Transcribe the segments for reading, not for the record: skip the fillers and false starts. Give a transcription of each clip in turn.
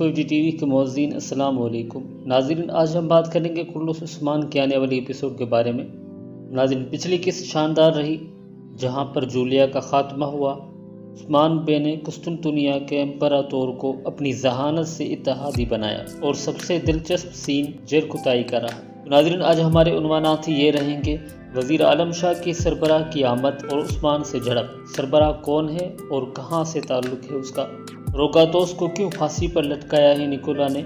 Info T V کے معززین السلام علیکم ناظرین، آج ہم بات کریں گے کرولوس عثمان کے آنے والی ایپیسوڈ کے بارے میں۔ ناظرین، پچھلی قسط شاندار رہی جہاں پر جولیا کا خاتمہ ہوا۔ عثمان بے نے قسطنطنیہ کے امپراتور کو اپنی ذہانت سے اتحادی بنایا اور سب سے دلچسپ سین جرکتائی کا رہا۔ ناظرین، آج ہمارے عنوانات یہ رہیں گے: وزیر عالم شاہ کی سربراہ کی آمد اور عثمان سے جھڑپ، سربراہ کون ہے اور کہاں سے تعلق ہے اس کا، روگاتوس کو کیوں پھانسی پر لٹکایا ہے نکولا نے،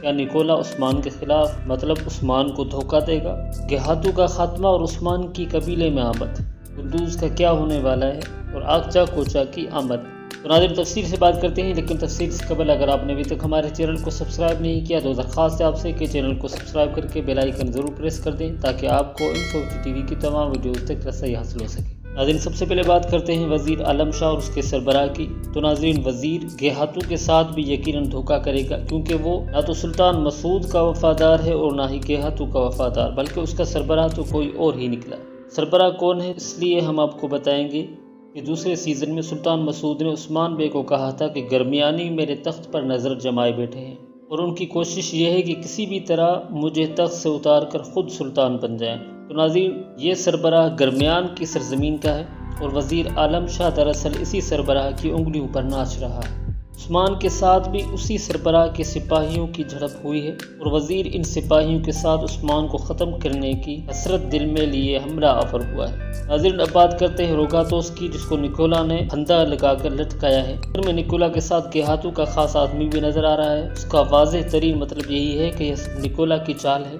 کیا نکولا عثمان کے خلاف مطلب عثمان کو دھوکہ دے گا، گہاتو کا خاتمہ اور عثمان کی قبیلے میں آمد، قندوز کا کیا ہونے والا ہے اور آگچا کوچا کی آمد۔ تو ناظرین، تفصیل سے بات کرتے ہیں، لیکن تفصیل سے قبل اگر آپ نے ابھی تک ہمارے چینل کو سبسکرائب نہیں کیا تو درخواست ہے آپ سے کہ چینل کو سبسکرائب کر کے بیل آئیکن ضرور پریس کر دیں تاکہ آپ کو انفو ٹی وی کی تمام ویڈیوز تک رسائی حاصل ہو سکے۔ ناظرین، سب سے پہلے بات کرتے ہیں وزیر عالم شاہ اور اس کے سربراہ کی۔ تو ناظرین، وزیر گہاتو کے ساتھ بھی یقیناً دھوکہ کرے گا، کیونکہ وہ نہ تو سلطان مسعود کا وفادار ہے اور نہ ہی گہاتو کا وفادار، بلکہ اس کا سربراہ تو کوئی اور ہی نکلا۔ سربراہ کون ہے، اس لیے ہم آپ کو بتائیں گے کہ دوسرے سیزن میں سلطان مسعود نے عثمان بے کو کہا تھا کہ گرمیانی میرے تخت پر نظر جمائے بیٹھے ہیں اور ان کی کوشش یہ ہے کہ کسی بھی طرح مجھے تخت سے اتار کر خود سلطان بن جائیں۔ تو ناظرین، یہ سربراہ گرمیان کی سرزمین کا ہے اور وزیر عالم شاہ دراصل اسی سربراہ کی انگلیوں پر ناچ رہا ہے۔ عثمان کے ساتھ بھی اسی سربراہ کے سپاہیوں کی جھڑپ ہوئی ہے اور وزیر ان سپاہیوں کے ساتھ عثمان کو ختم کرنے کی حسرت دل میں لیے ہمراہ آور ہوا ہے۔ ناظرین، اب بات کرتے ہیں روگاتوس کی، جس کو نکولا نے پھندا لگا کر لٹکایا ہے۔ میں نکولا کے ساتھ گہاتو کا خاص آدمی بھی نظر آ رہا ہے۔ اس کا واضح ترین مطلب یہی ہے کہ یہ نکولا کی چال ہے،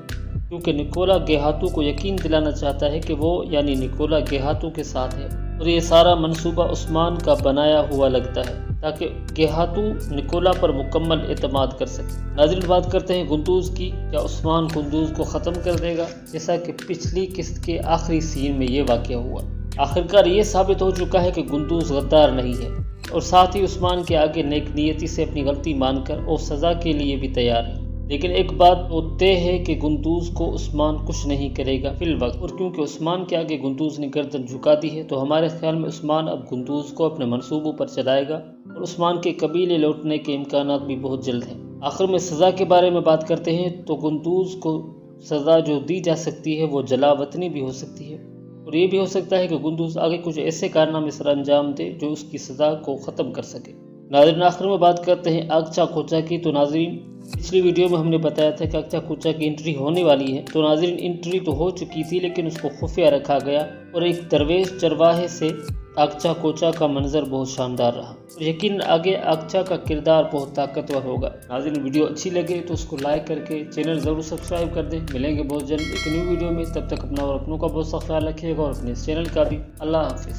کیونکہ نکولا گہاتو کو یقین دلانا چاہتا ہے کہ وہ یعنی نکولا گہاتو کے ساتھ ہے، اور یہ سارا منصوبہ عثمان کا بنایا ہوا لگتا ہے تاکہ گہاتو نکولا پر مکمل اعتماد کر سکے۔ ناظرین، بات کرتے ہیں قندوز کی۔ کیا عثمان قندوز کو ختم کر دے گا، جیسا کہ پچھلی قسط کے آخری سین میں یہ واقعہ ہوا؟ آخرکار یہ ثابت ہو چکا ہے کہ قندوز غدار نہیں ہے اور ساتھ ہی عثمان کے آگے نیک نیتی سے اپنی غلطی مان کر اور سزا کے لیے بھی تیار ہے۔ لیکن ایک بات تو طے ہے کہ قندوز کو عثمان کچھ نہیں کرے گا فی الوقت، اور کیونکہ عثمان کے آگے قندوز نے گردن جھکا دی ہے تو ہمارے خیال میں عثمان اب قندوز کو اپنے منصوبوں پر چلائے گا اور عثمان کے قبیلے لوٹنے کے امکانات بھی بہت جلد ہیں۔ آخر میں سزا کے بارے میں بات کرتے ہیں تو قندوز کو سزا جو دی جا سکتی ہے وہ جلا وطنی بھی ہو سکتی ہے، اور یہ بھی ہو سکتا ہے کہ قندوز آگے کچھ ایسے کارنامے سر انجام دے جو اس کی سزا کو ختم کر سکے۔ ناظرین، آخر میں بات کرتے ہیں آگچا کوچا کی۔ تو ناظرین، پچھلی ویڈیو میں ہم نے بتایا تھا کہ آگچا کوچا کی انٹری ہونے والی ہے۔ تو ناظرین، انٹری تو ہو چکی تھی لیکن اس کو خفیہ رکھا گیا اور ایک درویش چرواہے سے آگچا کوچا کا منظر بہت شاندار رہا، اور یقین آگے آگچا کا کردار بہت طاقتور ہوگا۔ ناظرین، ویڈیو اچھی لگے تو اس کو لائک کر کے چینل ضرور سبسکرائب کر دیں۔ ملیں گے بہت جلد ایک نیو ویڈیو میں، تب تک اپنا اور اپنوں کا بہت سا خیال رکھیے گا اور اپنے چینل کا بھی۔ اللہ حافظ۔